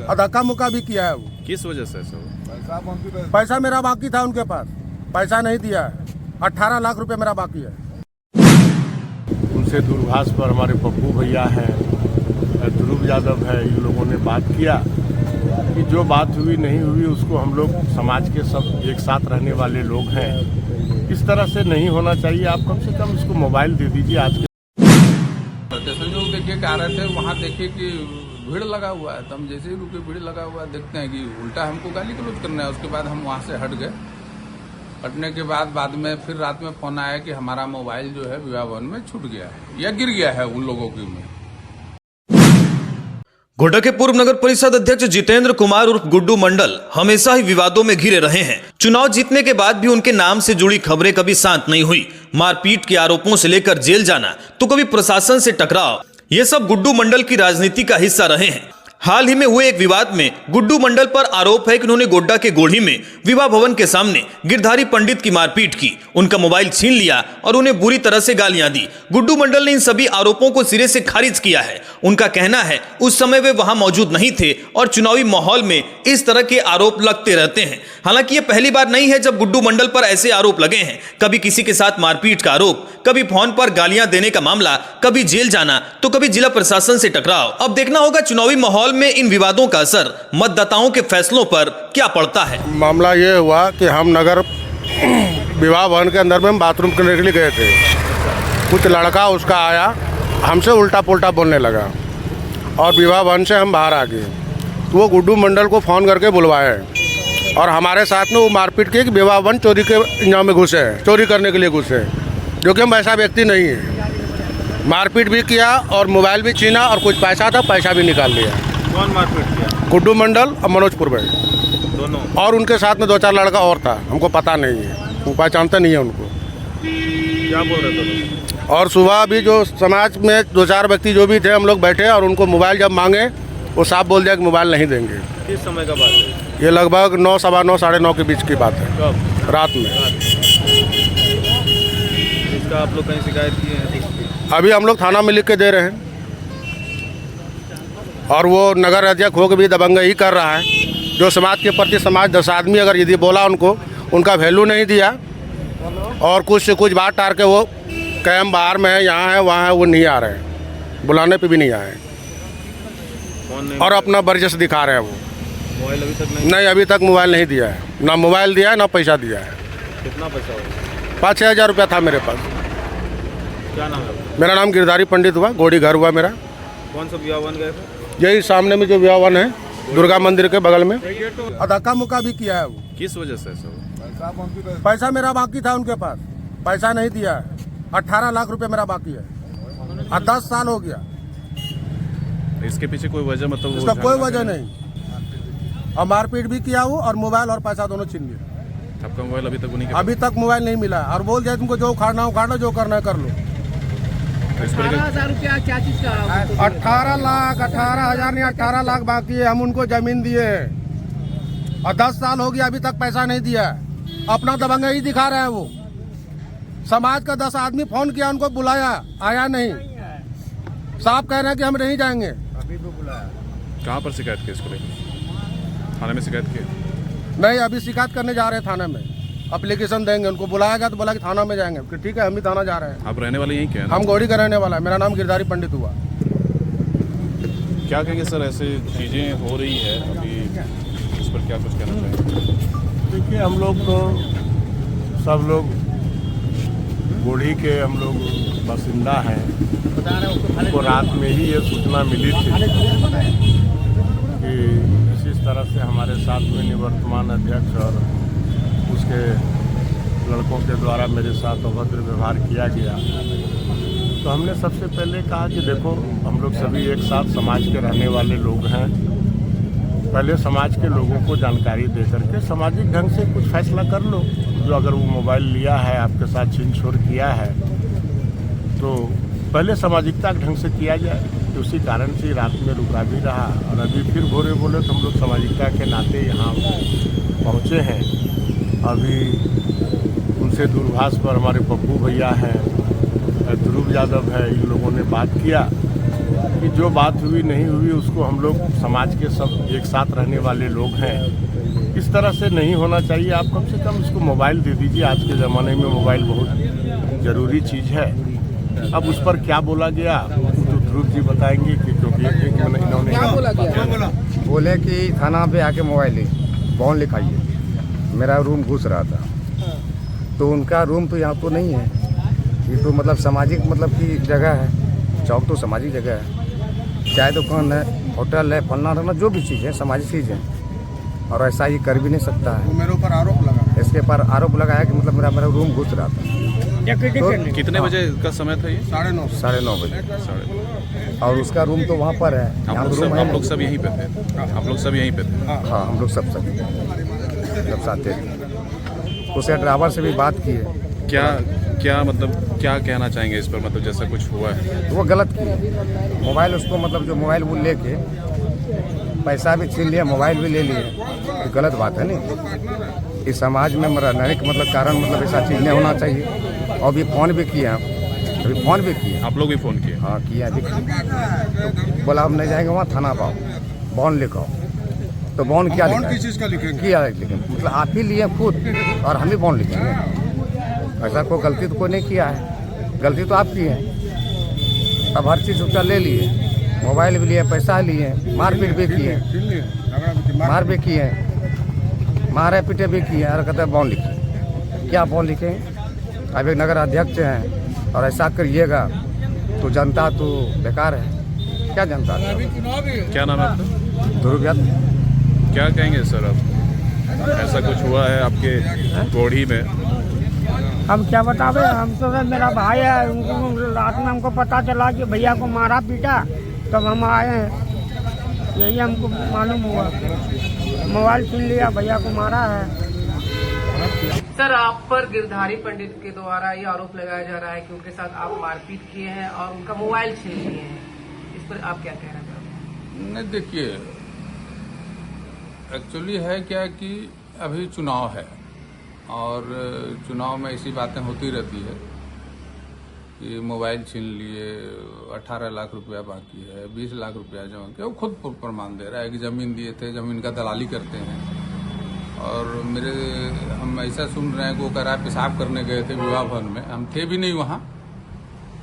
और धक्का मुक्का भी किया है वो। किस वजह से सर? पैसा मेरा बाकी था उनके पास, पैसा नहीं दिया है। 18 लाख रुपए मेरा बाकी है। उनसे दूरभाष पर हमारे पप्पू भैया हैं, ध्रुव यादव है, इन लोगों ने बात किया कि जो बात हुई नहीं हुई उसको हम लोग समाज के सब एक साथ रहने वाले लोग हैं, इस तरह से नहीं होना चाहिए। आप कम से कम इसको मोबाइल दे दीजिए। आज के स्टेशन जो देखिए आ रहे थे वहाँ देखिए कि भीड़ लगा हुआ है, तो हम जैसे ही रुके भीड़ लगा हुआ है, देखते हैं कि उल्टा हमको गाली गलौज करना है। उसके बाद हम वहाँ से हट गए। हटने के बाद में फिर रात में फोन आया कि हमारा मोबाइल जो है विवाह भवन में छूट गया है या गिर गया है उन लोगों की में। गोड्डा के पूर्व नगर परिषद अध्यक्ष जितेंद्र कुमार उर्फ गुड्डू मंडल हमेशा ही विवादों में घिरे रहे हैं। चुनाव जीतने के बाद भी उनके नाम से जुड़ी खबरें कभी शांत नहीं हुई। मारपीट के आरोपों से लेकर जेल जाना तो कभी प्रशासन से टकराव, ये सब गुड्डू मंडल की राजनीति का हिस्सा रहे हैं। हाल ही में हुए एक विवाद में गुड्डू मंडल पर आरोप है कि उन्होंने गोड्डा के गोढ़ी में विवाह भवन के सामने गिरधारी पंडित की मारपीट की, उनका मोबाइल छीन लिया और उन्हें बुरी तरह से गालियां दी। गुड्डू मंडल ने इन सभी आरोपों को सिरे से खारिज किया है। उनका कहना है उस समय वे वहां मौजूद नहीं थे और चुनावी माहौल में इस तरह के आरोप लगते रहते हैं। हालांकि ये पहली बार नहीं है जब गुड्डू मंडल पर ऐसे आरोप लगे हैं। कभी किसी के साथ मारपीट का आरोप, कभी फोन पर गालियां देने का मामला, कभी जेल जाना तो कभी जिला प्रशासन से टकराव। अब देखना होगा चुनावी माहौल में इन विवादों का असर मतदाताओं के फैसलों पर क्या पड़ता है। मामला ये हुआ कि हम नगर विवाह भवन के अंदर में बाथरूम करने के लिए गए थे। कुछ लड़का उसका आया, हमसे उल्टा पुल्टा बोलने लगा और विवाह भवन से हम बाहर आ गए। तो वो गुड्डू मंडल को फ़ोन करके बुलवाए और हमारे साथ में वो मारपीट की कि विवाह भवन चोरी के इंजाम में घुसे हैं, चोरी करने के लिए घुसे, जो कि हम वैसा व्यक्ति नहीं है। मारपीट भी किया और मोबाइल भी छीना और कुछ पैसा था, पैसा भी निकाल लिया। कौन मारपीट किया? गुड्डू मंडल और मनोज पुरवे दोनों, और उनके साथ में 2-4 लड़का और था, हमको पता नहीं है, हम पहचानते नहीं है उनको। क्या बोल रहे थे? और सुबह भी जो समाज में 2-4 व्यक्ति जो भी थे, हम लोग बैठे और उनको मोबाइल जब मांगे वो साफ बोल दिया कि मोबाइल नहीं देंगे। किस समय का बात है? ये लगभग 9, सवा 9, साढ़े 9 के बीच की बात है। कब? रात में। इसका आप लोग कहीं शिकायत किए हैं? अभी हम लोग थाना में लिख के दे रहे हैं और वो नगर अध्यक्ष होकर भी दबंगई कर रहा है। जो समाज के प्रति समाज 10 आदमी अगर यदि बोला उनको, उनका वैल्यू नहीं दिया और कुछ से कुछ बात टार के वो कैम बाहर में है, यहाँ है, वहाँ है, वो नहीं आ रहे हैं, बुलाने पे भी नहीं आए और अपना वर्चस दिखा रहे हैं। वो मोबाइल अभी तक नहीं, अभी तक मोबाइल नहीं दिया है, ना मोबाइल दिया है ना पैसा दिया है। कितना पैसा होगा? 5-6 हज़ार रुपया था मेरे पास। क्या नाम है? मेरा नाम गिरधारी पंडित हुआ, गोड़ी घर हुआ मेरा। कौन सा विवाह भवन गए थे? यही सामने में जो विवाह भवन है, दुर्गा मंदिर के बगल में। और धक्का मुक्का भी किया है वो। किस वजह से सर? पैसा मेरा बाकी था उनके पास, पैसा नहीं दिया है। 18 लाख रुपए मेरा बाकी है और 10 साल हो गया। इसके पीछे कोई वजह मतलब? इसका कोई वजह नहीं। और मारपीट भी किया वो और मोबाइल और पैसा दोनों छीन लिया। आपका मोबाइल अभी तक उन्हीं के? अभी तक मोबाइल नहीं मिला और बोल दिया तुमको जो उखाड़ना उखाड़ लो, जो करना है कर लो। 18,000 रुपया क्या चीज का? 18 लाख, 18,000 नहीं, 18 लाख बाकी है। हम उनको जमीन दिए हैं और 10 साल हो गया, अभी तक पैसा नहीं दिया। अपना दबंगई दिखा रहे हैं वो। समाज का 10 आदमी फोन किया, उनको बुलाया, आया नहीं। साहब कह रहे हैं कि हम नहीं जाएंगे। अभी भी बुलाया। कहाँ पर शिकायत की इसको लेकर? थाने में शिकायत की? नहीं, अभी शिकायत करने जा रहे हैं थाने में, एप्लीकेशन देंगे। उनको बुलाया गया तो बोला कि थाना में जाएंगे। कि ठीक है, हम भी थाना जा रहे हैं। आप रहने वाले यहीं के हैं? हम गोड़ी का रहने वाला है। मेरा नाम गिरधारी पंडित हुआ। क्या कहेंगे सर, ऐसे चीज़ें हो रही है अभी, इस पर क्या कुछ कहना चाहिए? देखिए, हम लोग तो सब लोग गोढ़ी के हम लोग बासिंदा हैं। हमको रात में ही ये सूचना मिली थी कि इस तरह से हमारे साथ में निवर्तमान अध्यक्ष और उसके लड़कों के द्वारा मेरे साथ अभद्र व्यवहार किया गया। तो हमने सबसे पहले कहा कि देखो, हम लोग सभी एक साथ समाज के रहने वाले लोग हैं। पहले समाज के लोगों को जानकारी दे करके सामाजिक ढंग से कुछ फैसला कर लो। जो अगर वो मोबाइल लिया है, आपके साथ छीन छोड़ किया है, तो पहले सामाजिकता के ढंग से किया जाए। तो उसी कारण से रात में रुका भी रहा और अभी फिर भोरे बोले तो हम लोग सामाजिकता के नाते यहाँ पहुँचे हैं। अभी उनसे दूरभाष पर हमारे पप्पू भैया हैं, ध्रुव यादव है, इन लोगों ने बात किया कि जो बात हुई नहीं हुई उसको हम लोग समाज के सब एक साथ रहने वाले लोग हैं, इस तरह से नहीं होना चाहिए। आप कम से कम इसको मोबाइल दे दीजिए। आज के ज़माने में मोबाइल बहुत ज़रूरी चीज़ है। अब उस पर क्या बोला गया तो ध्रुव जी बताएंगे कि क्योंकि इन्होंने बोले कि थाना पे आके मोबाइल ले बॉन्ड लिखाइए। मेरा रूम घुस रहा था, तो उनका रूम तो यहाँ तो नहीं है, ये तो मतलब सामाजिक मतलब की जगह है। चौक तो सामाजिक जगह है, चाय दुकान है, होटल है, फलना रहना जो भी चीज़ है सामाजिक चीज़ है, और ऐसा ये कर भी नहीं सकता है। मेरे ऊपर आरोप लगा, इसके ऊपर आरोप लगाया कि मतलब मेरा रूम घुस रहा था। तो कितने बजे का समय था ये? 9:30 बजे, और उसका रूम तो वहाँ पर है। यहाँ तो रूम आप लोग सब यहीं पे थे? आप लोग सब यहीं पे थे? हाँ, हम लोग सब साथ थे। उसके ड्राइवर से भी बात की है। क्या मतलब क्या कहना चाहेंगे इस पर, मतलब जैसा कुछ हुआ है? तो वो गलत किया। मोबाइल उसको मतलब जो मोबाइल वो लेके पैसा भी छीन लिया, मोबाइल भी ले लिए, तो गलत बात है नहीं। इस समाज में रहने के मतलब कारण मतलब ऐसा चीज़ नहीं होना चाहिए। और भी फ़ोन भी किया, अभी फ़ोन भी किया। आप लोग भी फ़ोन किए? हाँ किया अभी। तो बोला हम नहीं जाएंगे वहाँ, थाना पाओ बॉन्ड लिखाओ। तो बॉन्ड क्या लिखा? किस चीज़ का लिखेंगे? किया लेकिन मतलब आप ही लिए खुद, और हम ही बॉन्ड लिखेंगे। ऐसा कोई गलती तो कोई नहीं किया है, गलती तो आप की है। अब हर चीज़ उसका ले लिए, मोबाइल भी लिए, पैसा लिए, मारपीट भी किए, मार भी किए, मारे पीटे भी किए, और कहते हैं बॉन्ड लिखिए। क्या बॉन्ड लिखें? अब एक नगर अध्यक्ष हैं और ऐसा करिएगा तो जनता तो बेकार है। क्या जनता? क्या नाम है आपका? ध्रुव यादव। क्या कहेंगे सर अब, ऐसा कुछ हुआ है आपके गोढ़ी में? हम क्या बतावे, हम तो सर मेरा भाई है, उनको रात में हमको पता चला कि भैया को मारा पीटा, तब हम आए हैं, यही हमको मालूम हुआ। मोबाइल छीन लिया, भैया को मारा है। सर, आप पर गिरधारी पंडित के द्वारा ये आरोप लगाया जा रहा है कि उनके साथ आप मारपीट किए हैं और उनका मोबाइल छीन लिए हैं, इस पर आप क्या कहना चाहते हैं? नहीं, देखिए, एक्चुअली है क्या कि अभी चुनाव है, और चुनाव में ऐसी बातें होती रहती है कि मोबाइल छीन लिए, 18 लाख रुपया बाकी है, 20 लाख रुपया जमा किया। वो खुद प्रमाण दे रहा है कि ज़मीन दिए थे, ज़मीन का दलाली करते हैं। और हम ऐसा सुन रहे हैं कि वो कह रहा है पेशाब करने गए थे विवाह भवन में। हम थे भी नहीं वहाँ,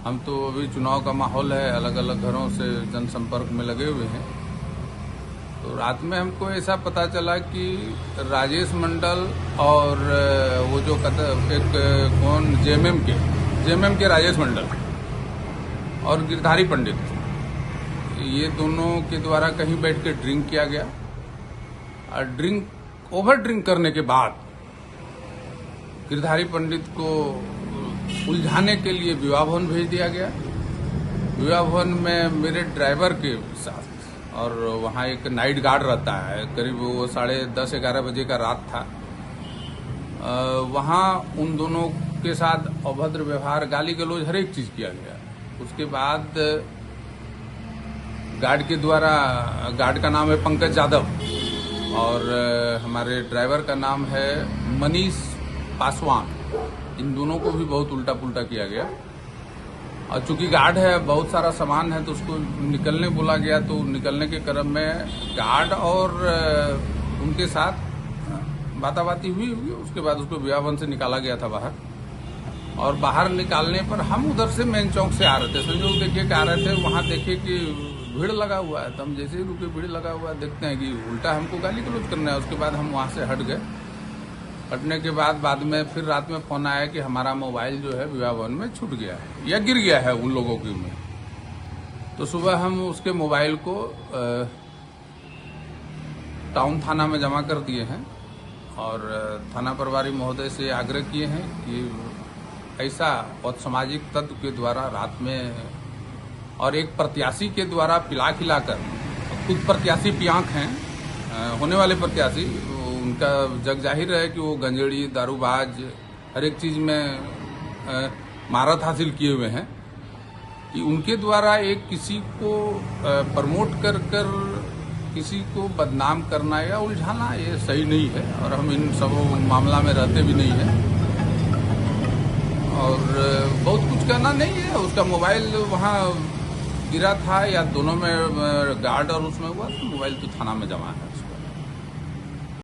हम तो अभी चुनाव का माहौल है, अलग अलग घरों से जनसंपर्क में लगे हुए हैं। तो रात में हमको ऐसा पता चला कि राजेश मंडल और वो जो एक कौन जेएमएम के राजेश मंडल और गिरधारी पंडित, ये दोनों के द्वारा कहीं बैठ के ड्रिंक किया गया, और ओवर ड्रिंक करने के बाद गिरधारी पंडित को उलझाने के लिए विवाह भवन भेज दिया गया। विवाह भवन में मेरे ड्राइवर के साथ, और वहाँ एक नाइट गार्ड रहता है, करीब वो 10:30-11 बजे का रात था। वहाँ उन दोनों के साथ अभद्र व्यवहार, गाली गलौज, हर एक चीज किया गया। उसके बाद गार्ड के द्वारा, गार्ड का नाम है पंकज यादव और हमारे ड्राइवर का नाम है मनीष पासवान, इन दोनों को भी बहुत उल्टा पुल्टा किया गया। और चूंकि गार्ड है, बहुत सारा सामान है, तो उसको निकलने बोला गया। तो निकलने के क्रम में गार्ड और उनके साथ बाताबाती हुई। उसके बाद उसको विवाह भवन से निकाला गया था बाहर, और बाहर निकालने पर हम उधर से मेन चौक से आ रहे थे, संजोग देखिए कि आ रहे थे। वहाँ देखे कि भीड़ लगा हुआ है, तो हम जैसे ही रुके, भीड़ लगा हुआ है, देखते हैं कि उल्टा हमको गाली गलौज करना है। उसके बाद हम वहाँ से हट गए। हटने के बाद में फिर रात में फोन आया कि हमारा मोबाइल जो है विवाह भवन में छूट गया है या गिर गया है उन लोगों की में। तो सुबह हम उसके मोबाइल को टाउन थाना में जमा कर दिए हैं, और थाना प्रभारी महोदय से आग्रह किए हैं कि ऐसा असामाजिक तत्व के द्वारा रात में, और एक प्रत्याशी के द्वारा पिला खिलाकर, खुद प्रत्याशी पियांक हैं, होने वाले प्रत्याशी, उनका जग जाहिर है कि वो गंजेड़ी, दारूबाज, हर एक चीज में महारत हासिल किए हुए हैं, कि उनके द्वारा एक किसी को प्रमोट कर किसी को बदनाम करना या उलझाना, ये सही नहीं है। और हम इन सब मामला में रहते भी नहीं हैं, और बहुत कुछ कहना नहीं है। उसका मोबाइल वहाँ गिरा था या दोनों में गार्ड और उसमें हुआ, तो मोबाइल तो थाना में जमा है।